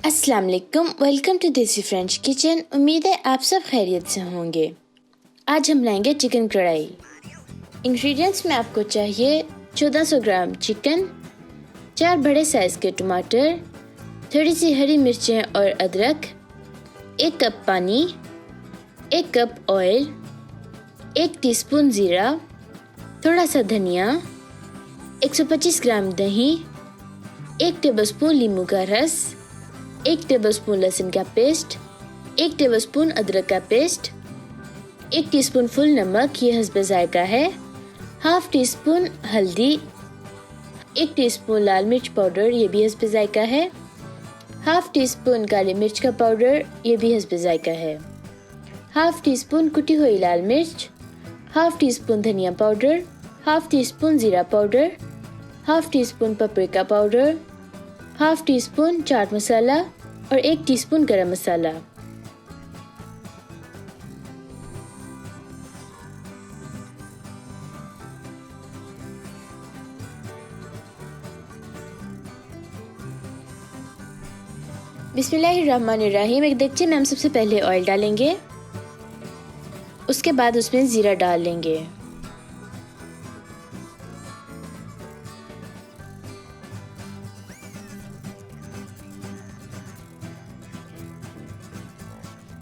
अस्सलाम वालेकुम, welcome to देसी फ्रेंच किचन। उम्मीद है आप सब खैरियत से होंगे। आज हम बनाएंगे चिकन कढ़ाई। इंग्रेडिएंट्स में आपको चाहिए 1400 ग्राम चिकन, 4 बड़े साइज़ के टमाटर, थोड़ी सी हरी मिर्चें और अदरक, 1 कप पानी, 1 कप ऑयल, 1 टीस्पून ज़ीरा, थोड़ा सा धनिया, 125 ग्राम दही, 1 टेबलस्पून नींबू का रस, 1 टेबलस्पून लहसुन का पेस्ट, 1 टेबलस्पून अदरक का पेस्ट, 1 टीस्पून फुल नमक, ये हस्बे जायका है, हाफ टी स्पून हल्दी, 1 टीस्पून लाल मिर्च पाउडर, ये भी हस्बे जायका है, हाफ टी स्पून काली मिर्च का पाउडर, ये भी हस्बे जायका है, हाफ टी स्पून कुटी हुई लाल मिर्च, हाफ टी स्पून धनिया पाउडर, हाफ टी स्पून ज़ीरा powder, half teaspoon paprika powder, half teaspoon chaat masala और 1 टीस्पून गरम मसाला। बिस्मिल्लाहिर्रहमानिर्रहीम। एक देगचे में हम सबसे पहले ऑयल डालेंगे, उसके बाद उसमें ज़ीरा डाल लेंगे।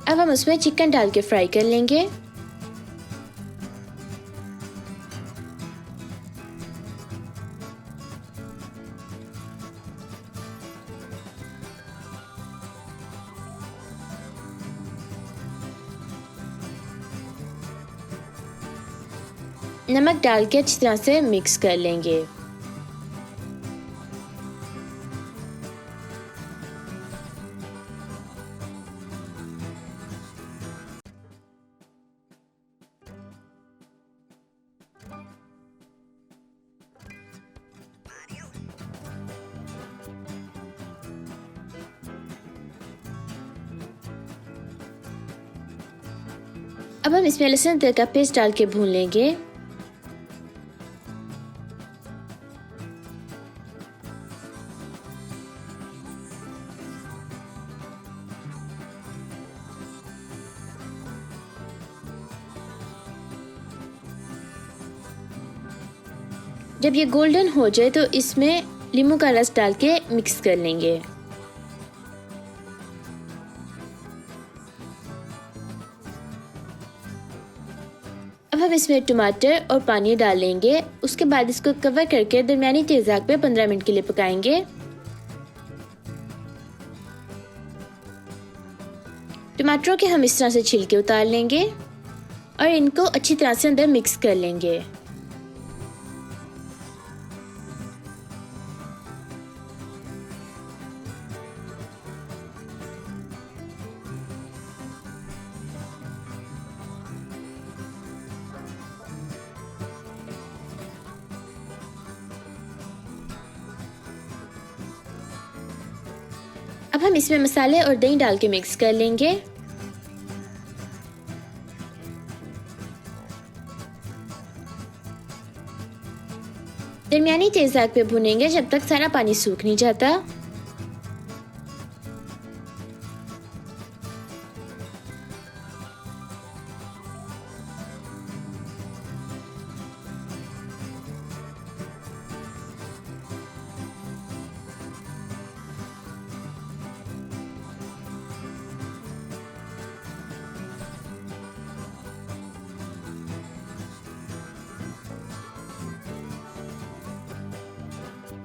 अब हम उसमें चिकन डाल के फ्राई कर लेंगे। नमक डाल के अच्छी तरह से मिक्स कर लेंगे। अब हम इसमें लहसुन अदरक का पेस्ट डाल के भून लेंगे। जब ये गोल्डन हो जाए तो इसमें नींबू का रस डाल के मिक्स कर लेंगे। अब हम इसमें टमाटर और पानी डालेंगे। उसके बाद इसको कवर करके दरमियानी तेज आंच पे 15 मिनट के लिए पकाएंगे। टमाटरों के हम इस तरह से छिलके उतार लेंगे और इनको अच्छी तरह से अंदर मिक्स कर लेंगे। अब हम इसमें मसाले और दही डाल के मिक्स कर लेंगे। दरमियानी तेज आंच पे भूनेंगे जब तक सारा पानी सूख नहीं जाता।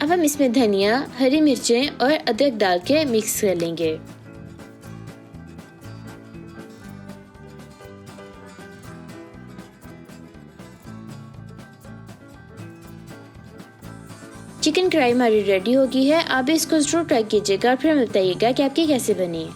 अब हम इसमें धनिया, हरी मिर्चें और अदरक डाल के मिक्स कर लेंगे। चिकन कढ़ाई हमारी रेडी हो गई है। आप इसको जरूर ट्राई कीजिएगा और फिर हमें बताइएगा कि आपकी कैसे बनी।